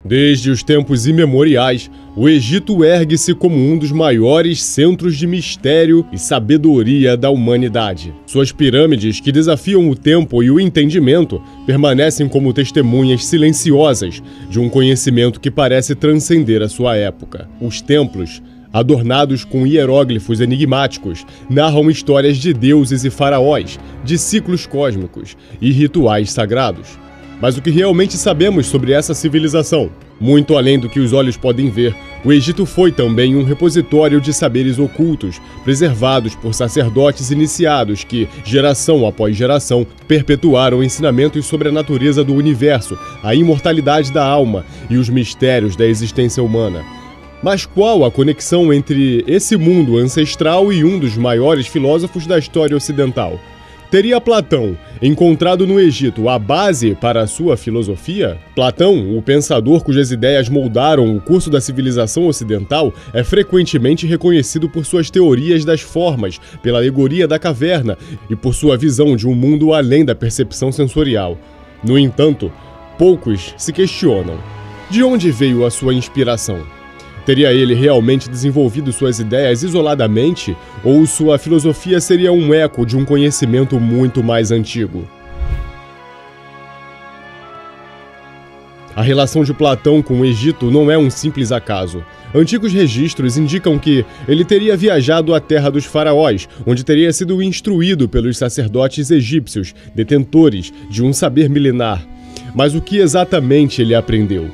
Desde os tempos imemoriais, o Egito ergue-se como um dos maiores centros de mistério e sabedoria da humanidade. Suas pirâmides, que desafiam o tempo e o entendimento, permanecem como testemunhas silenciosas de um conhecimento que parece transcender a sua época. Os templos, adornados com hieróglifos enigmáticos, narram histórias de deuses e faraós, de ciclos cósmicos e rituais sagrados. Mas o que realmente sabemos sobre essa civilização? Muito além do que os olhos podem ver, o Egito foi também um repositório de saberes ocultos, preservados por sacerdotes iniciados que, geração após geração, perpetuaram ensinamentos sobre a natureza do universo, a imortalidade da alma e os mistérios da existência humana. Mas qual a conexão entre esse mundo ancestral e um dos maiores filósofos da história ocidental? Teria Platão encontrado no Egito a base para a sua filosofia? Platão, o pensador cujas ideias moldaram o curso da civilização ocidental, é frequentemente reconhecido por suas teorias das formas, pela alegoria da caverna e por sua visão de um mundo além da percepção sensorial. No entanto, poucos se questionam: de onde veio a sua inspiração? Teria ele realmente desenvolvido suas ideias isoladamente, ou sua filosofia seria um eco de um conhecimento muito mais antigo? A relação de Platão com o Egito não é um simples acaso. Antigos registros indicam que ele teria viajado à terra dos faraós, onde teria sido instruído pelos sacerdotes egípcios, detentores de um saber milenar. Mas o que exatamente ele aprendeu?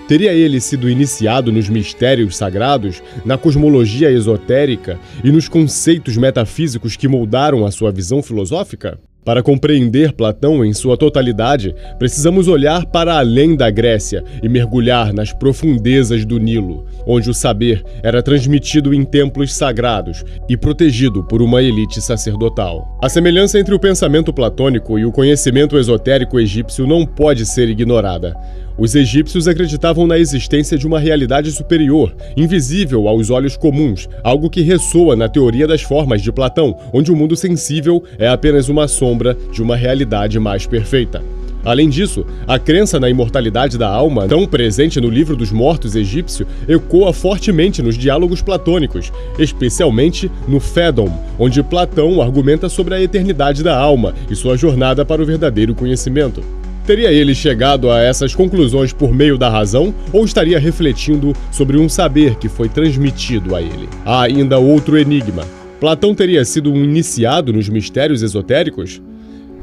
Teria ele sido iniciado nos mistérios sagrados, na cosmologia esotérica e nos conceitos metafísicos que moldaram a sua visão filosófica? Para compreender Platão em sua totalidade, precisamos olhar para além da Grécia e mergulhar nas profundezas do Nilo, onde o saber era transmitido em templos sagrados e protegido por uma elite sacerdotal. A semelhança entre o pensamento platônico e o conhecimento esotérico egípcio não pode ser ignorada. Os egípcios acreditavam na existência de uma realidade superior, invisível aos olhos comuns, algo que ressoa na teoria das formas de Platão, onde o mundo sensível é apenas uma sombra de uma realidade mais perfeita. Além disso, a crença na imortalidade da alma, tão presente no livro dos mortos egípcio, ecoa fortemente nos diálogos platônicos, especialmente no Fédon, onde Platão argumenta sobre a eternidade da alma e sua jornada para o verdadeiro conhecimento. Teria ele chegado a essas conclusões por meio da razão ou estaria refletindo sobre um saber que foi transmitido a ele? Há ainda outro enigma. Platão teria sido um iniciado nos mistérios esotéricos?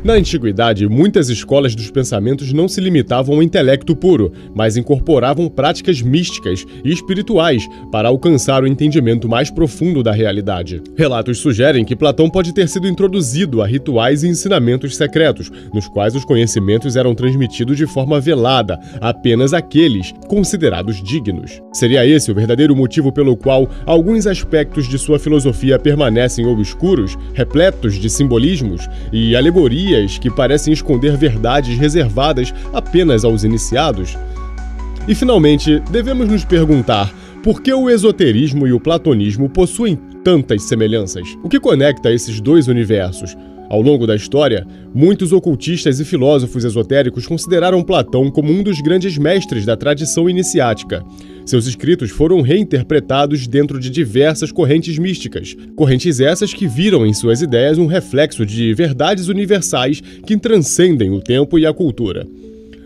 Na antiguidade, muitas escolas dos pensamentos não se limitavam ao intelecto puro, mas incorporavam práticas místicas e espirituais para alcançar o entendimento mais profundo da realidade. Relatos sugerem que Platão pode ter sido introduzido a rituais e ensinamentos secretos, nos quais os conhecimentos eram transmitidos de forma velada a apenas aqueles considerados dignos. Seria esse o verdadeiro motivo pelo qual alguns aspectos de sua filosofia permanecem obscuros, repletos de simbolismos e alegorias que parecem esconder verdades reservadas apenas aos iniciados? E, finalmente, devemos nos perguntar por que o esoterismo e o platonismo possuem tantas semelhanças? O que conecta esses dois universos? Ao longo da história, muitos ocultistas e filósofos esotéricos consideraram Platão como um dos grandes mestres da tradição iniciática. Seus escritos foram reinterpretados dentro de diversas correntes místicas, correntes essas que viram em suas ideias um reflexo de verdades universais que transcendem o tempo e a cultura.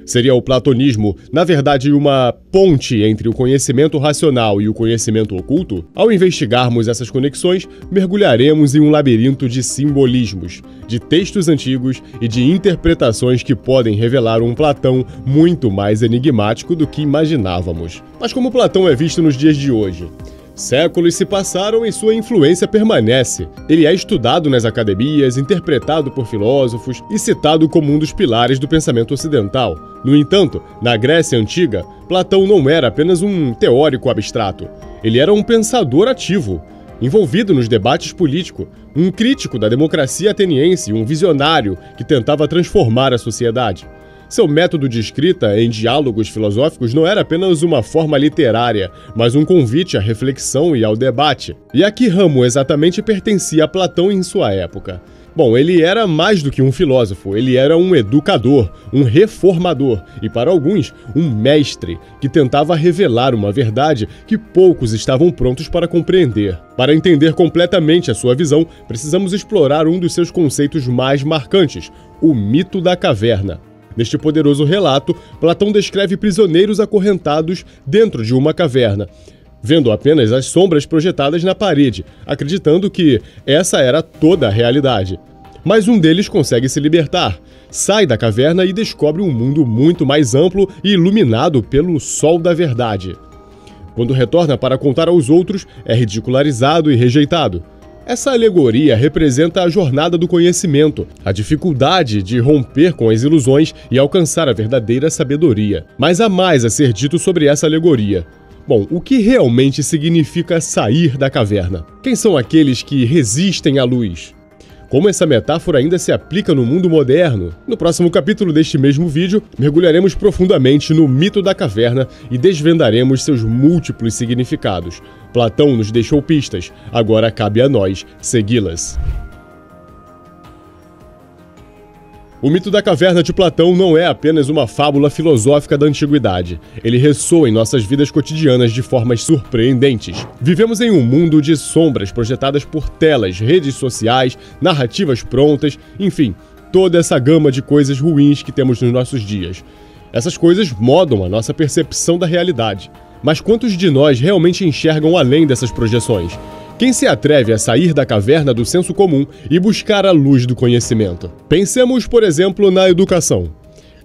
Seria o platonismo, na verdade, uma ponte entre o conhecimento racional e o conhecimento oculto? Ao investigarmos essas conexões, mergulharemos em um labirinto de simbolismos, de textos antigos e de interpretações que podem revelar um Platão muito mais enigmático do que imaginávamos. Mas como Platão é visto nos dias de hoje? Séculos se passaram e sua influência permanece. Ele é estudado nas academias, interpretado por filósofos e citado como um dos pilares do pensamento ocidental. No entanto, na Grécia Antiga, Platão não era apenas um teórico abstrato. Ele era um pensador ativo, envolvido nos debates políticos, um crítico da democracia ateniense e um visionário que tentava transformar a sociedade. Seu método de escrita em diálogos filosóficos não era apenas uma forma literária, mas um convite à reflexão e ao debate. E a que ramo exatamente pertencia a Platão em sua época? Bom, ele era mais do que um filósofo, ele era um educador, um reformador e, para alguns, um mestre que tentava revelar uma verdade que poucos estavam prontos para compreender. Para entender completamente a sua visão, precisamos explorar um dos seus conceitos mais marcantes, o mito da caverna. Neste poderoso relato, Platão descreve prisioneiros acorrentados dentro de uma caverna, vendo apenas as sombras projetadas na parede, acreditando que essa era toda a realidade. Mas um deles consegue se libertar, sai da caverna e descobre um mundo muito mais amplo e iluminado pelo sol da verdade. Quando retorna para contar aos outros, é ridicularizado e rejeitado. Essa alegoria representa a jornada do conhecimento, a dificuldade de romper com as ilusões e alcançar a verdadeira sabedoria. Mas há mais a ser dito sobre essa alegoria. Bom, o que realmente significa sair da caverna? Quem são aqueles que resistem à luz? Como essa metáfora ainda se aplica no mundo moderno? No próximo capítulo deste mesmo vídeo, mergulharemos profundamente no mito da caverna e desvendaremos seus múltiplos significados. Platão nos deixou pistas, agora cabe a nós segui-las. O mito da caverna de Platão não é apenas uma fábula filosófica da antiguidade. Ele ressoa em nossas vidas cotidianas de formas surpreendentes. Vivemos em um mundo de sombras projetadas por telas, redes sociais, narrativas prontas, enfim, toda essa gama de coisas ruins que temos nos nossos dias. Essas coisas modam a nossa percepção da realidade. Mas quantos de nós realmente enxergam além dessas projeções? Quem se atreve a sair da caverna do senso comum e buscar a luz do conhecimento? Pensemos, por exemplo, na educação.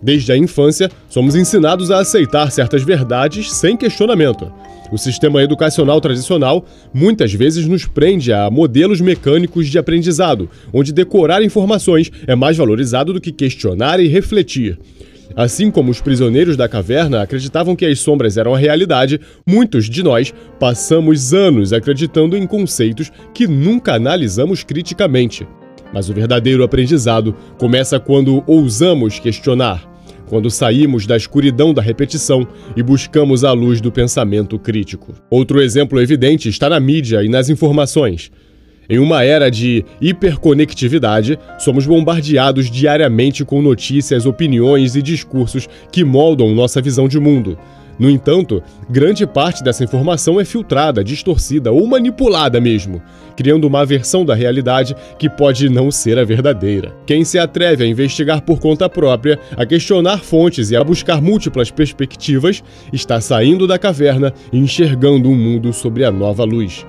Desde a infância, somos ensinados a aceitar certas verdades sem questionamento. O sistema educacional tradicional muitas vezes nos prende a modelos mecânicos de aprendizado, onde decorar informações é mais valorizado do que questionar e refletir. Assim como os prisioneiros da caverna acreditavam que as sombras eram a realidade, muitos de nós passamos anos acreditando em conceitos que nunca analisamos criticamente. Mas o verdadeiro aprendizado começa quando ousamos questionar, quando saímos da escuridão da repetição e buscamos a luz do pensamento crítico. Outro exemplo evidente está na mídia e nas informações. Em uma era de hiperconectividade, somos bombardeados diariamente com notícias, opiniões e discursos que moldam nossa visão de mundo. No entanto, grande parte dessa informação é filtrada, distorcida ou manipulada mesmo, criando uma versão da realidade que pode não ser a verdadeira. Quem se atreve a investigar por conta própria, a questionar fontes e a buscar múltiplas perspectivas, está saindo da caverna e enxergando um mundo sob a nova luz.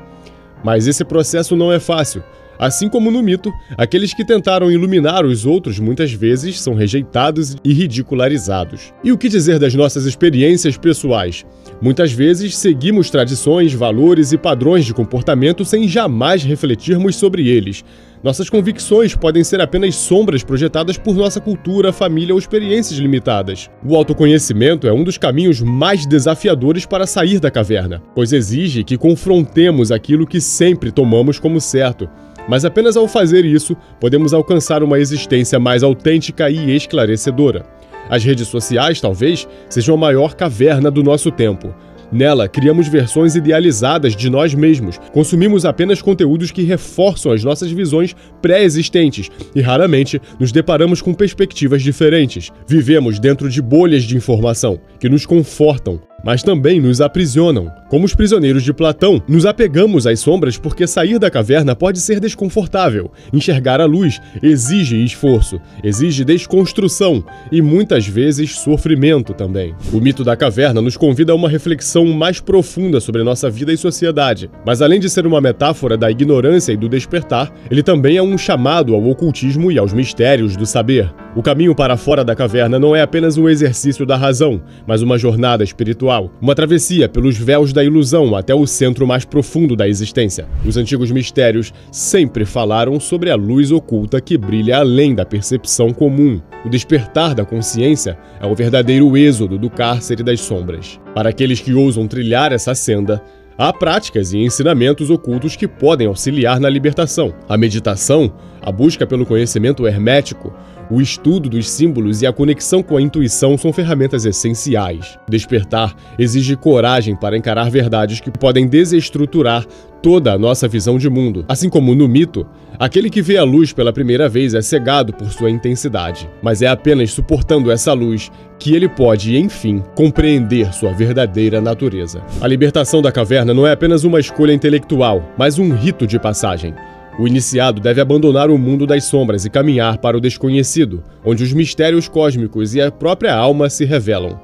Mas esse processo não é fácil. Assim como no mito, aqueles que tentaram iluminar os outros muitas vezes são rejeitados e ridicularizados. E o que dizer das nossas experiências pessoais? Muitas vezes seguimos tradições, valores e padrões de comportamento sem jamais refletirmos sobre eles. Nossas convicções podem ser apenas sombras projetadas por nossa cultura, família ou experiências limitadas. O autoconhecimento é um dos caminhos mais desafiadores para sair da caverna, pois exige que confrontemos aquilo que sempre tomamos como certo. Mas apenas ao fazer isso, podemos alcançar uma existência mais autêntica e esclarecedora. As redes sociais, talvez, sejam a maior caverna do nosso tempo. Nela, criamos versões idealizadas de nós mesmos, consumimos apenas conteúdos que reforçam as nossas visões pré-existentes e raramente nos deparamos com perspectivas diferentes. Vivemos dentro de bolhas de informação que nos confortam, mas também nos aprisionam. Como os prisioneiros de Platão, nos apegamos às sombras porque sair da caverna pode ser desconfortável. Enxergar a luz exige esforço, exige desconstrução e muitas vezes sofrimento também. O mito da caverna nos convida a uma reflexão mais profunda sobre nossa vida e sociedade. Mas além de ser uma metáfora da ignorância e do despertar, ele também é um chamado ao ocultismo e aos mistérios do saber. O caminho para fora da caverna não é apenas um exercício da razão, mas uma jornada espiritual, uma travessia pelos véus da ilusão até o centro mais profundo da existência. Os antigos mistérios sempre falaram sobre a luz oculta que brilha além da percepção comum. O despertar da consciência é o verdadeiro êxodo do cárcere das sombras. Para aqueles que ousam trilhar essa senda, há práticas e ensinamentos ocultos que podem auxiliar na libertação. A meditação, a busca pelo conhecimento hermético, O estudo dos símbolos e a conexão com a intuição são ferramentas essenciais. Despertar exige coragem para encarar verdades que podem desestruturar toda a nossa visão de mundo. Assim como no mito, aquele que vê a luz pela primeira vez é cegado por sua intensidade. Mas é apenas suportando essa luz que ele pode, enfim, compreender sua verdadeira natureza. A libertação da caverna não é apenas uma escolha intelectual, mas um rito de passagem. O iniciado deve abandonar o mundo das sombras e caminhar para o desconhecido, onde os mistérios cósmicos e a própria alma se revelam.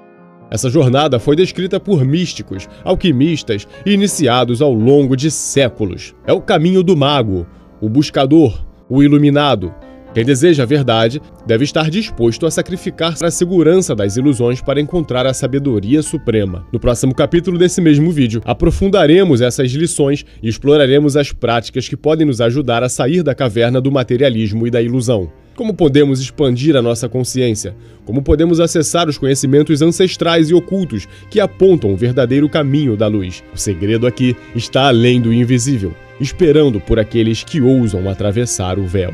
Essa jornada foi descrita por místicos, alquimistas e iniciados ao longo de séculos. É o caminho do mago, o buscador, o iluminado. Quem deseja a verdade deve estar disposto a sacrificar a segurança das ilusões para encontrar a sabedoria suprema. No próximo capítulo desse mesmo vídeo, aprofundaremos essas lições e exploraremos as práticas que podem nos ajudar a sair da caverna do materialismo e da ilusão. Como podemos expandir a nossa consciência? Como podemos acessar os conhecimentos ancestrais e ocultos que apontam o verdadeiro caminho da luz? O segredo aqui está além do invisível, esperando por aqueles que ousam atravessar o véu.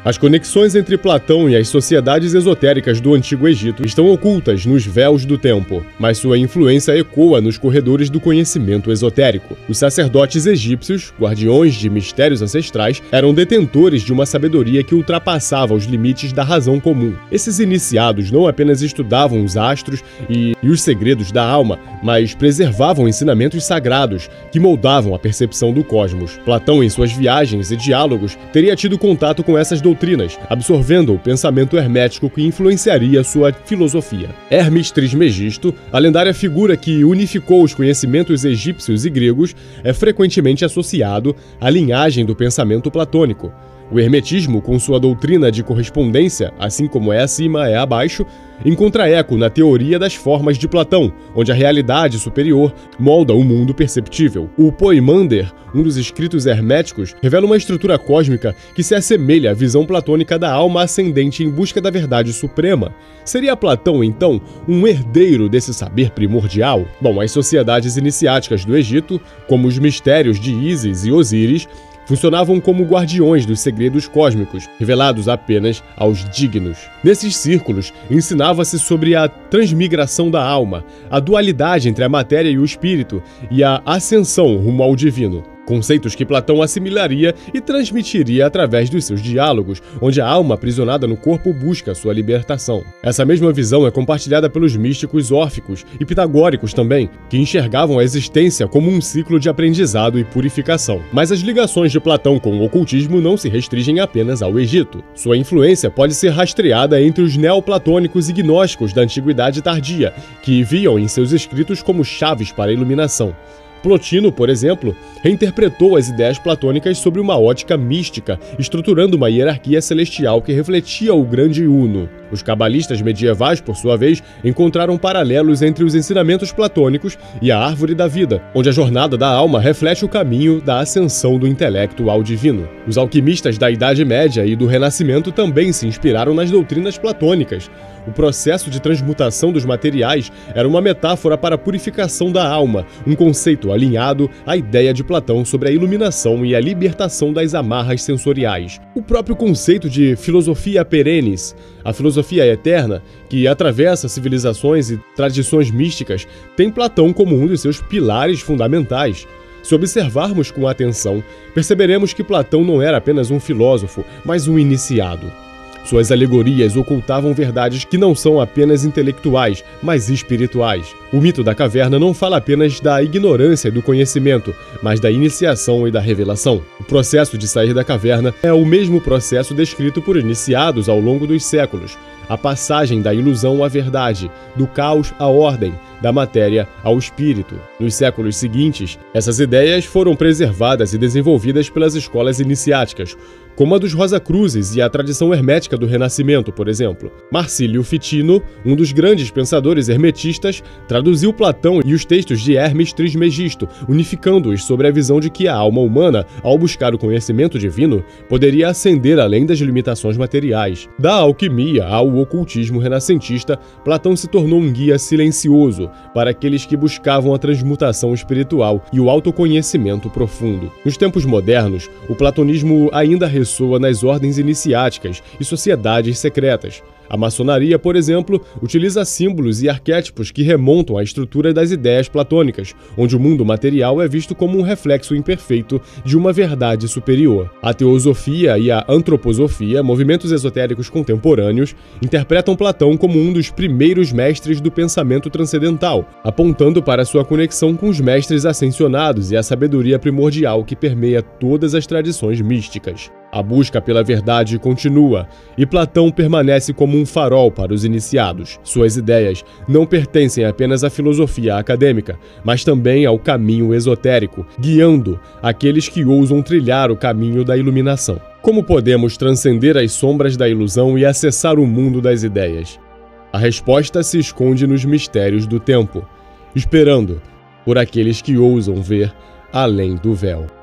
As conexões entre Platão e as sociedades esotéricas do Antigo Egito estão ocultas nos véus do tempo, mas sua influência ecoa nos corredores do conhecimento esotérico. Os sacerdotes egípcios, guardiões de mistérios ancestrais, eram detentores de uma sabedoria que ultrapassava os limites da razão comum. Esses iniciados não apenas estudavam os astros e os segredos da alma, mas preservavam ensinamentos sagrados que moldavam a percepção do cosmos. Platão, em suas viagens e diálogos, teria tido contato com essas doutrinas, absorvendo o pensamento hermético que influenciaria sua filosofia. Hermes Trismegisto, a lendária figura que unificou os conhecimentos egípcios e gregos, é frequentemente associado à linhagem do pensamento platônico. O hermetismo, com sua doutrina de correspondência, assim como é acima, é abaixo, encontra eco na teoria das formas de Platão, onde a realidade superior molda o mundo perceptível. O Poimander, um dos escritos herméticos, revela uma estrutura cósmica que se assemelha à visão platônica da alma ascendente em busca da verdade suprema. Seria Platão, então, um herdeiro desse saber primordial? Bom, as sociedades iniciáticas do Egito, como os mistérios de Ísis e Osíris, funcionavam como guardiões dos segredos cósmicos, revelados apenas aos dignos. Nesses círculos, ensinava-se sobre a transmigração da alma, a dualidade entre a matéria e o espírito e a ascensão rumo ao divino. Conceitos que Platão assimilaria e transmitiria através dos seus diálogos, onde a alma aprisionada no corpo busca sua libertação. Essa mesma visão é compartilhada pelos místicos órficos e pitagóricos também, que enxergavam a existência como um ciclo de aprendizado e purificação. Mas as ligações de Platão com o ocultismo não se restringem apenas ao Egito. Sua influência pode ser rastreada entre os neoplatônicos e gnósticos da Antiguidade Tardia, que viam em seus escritos como chaves para a iluminação. Plotino, por exemplo, reinterpretou as ideias platônicas sobre uma ótica mística, estruturando uma hierarquia celestial que refletia o grande Uno. Os cabalistas medievais, por sua vez, encontraram paralelos entre os ensinamentos platônicos e a árvore da vida, onde a jornada da alma reflete o caminho da ascensão do intelecto ao divino. Os alquimistas da Idade Média e do Renascimento também se inspiraram nas doutrinas platônicas. O processo de transmutação dos materiais era uma metáfora para a purificação da alma, um conceito alinhado à ideia de Platão sobre a iluminação e a libertação das amarras sensoriais. O próprio conceito de filosofia perennis, a filosofia eterna, que atravessa civilizações e tradições místicas, tem Platão como um dos seus pilares fundamentais. Se observarmos com atenção, perceberemos que Platão não era apenas um filósofo, mas um iniciado. Suas alegorias ocultavam verdades que não são apenas intelectuais, mas espirituais. O mito da caverna não fala apenas da ignorância e do conhecimento, mas da iniciação e da revelação. O processo de sair da caverna é o mesmo processo descrito por iniciados ao longo dos séculos. A passagem da ilusão à verdade, do caos à ordem, da matéria ao espírito. Nos séculos seguintes, essas ideias foram preservadas e desenvolvidas pelas escolas iniciáticas, como a dos Rosacruzes e a tradição hermética do Renascimento, por exemplo. Marcílio Ficino, um dos grandes pensadores hermetistas, traduziu Platão e os textos de Hermes Trismegisto, unificando-os sobre a visão de que a alma humana, ao buscar o conhecimento divino, poderia ascender além das limitações materiais. Da alquimia ao do ocultismo renascentista, Platão se tornou um guia silencioso para aqueles que buscavam a transmutação espiritual e o autoconhecimento profundo. Nos tempos modernos, o platonismo ainda ressoa nas ordens iniciáticas e sociedades secretas. A maçonaria, por exemplo, utiliza símbolos e arquétipos que remontam à estrutura das ideias platônicas, onde o mundo material é visto como um reflexo imperfeito de uma verdade superior. A teosofia e a antroposofia, movimentos esotéricos contemporâneos, interpretam Platão como um dos primeiros mestres do pensamento transcendental, apontando para sua conexão com os mestres ascensionados e a sabedoria primordial que permeia todas as tradições místicas. A busca pela verdade continua, e Platão permanece como um farol para os iniciados. Suas ideias não pertencem apenas à filosofia acadêmica, mas também ao caminho esotérico, guiando aqueles que ousam trilhar o caminho da iluminação. Como podemos transcender as sombras da ilusão e acessar o mundo das ideias? A resposta se esconde nos mistérios do tempo, esperando por aqueles que ousam ver além do véu.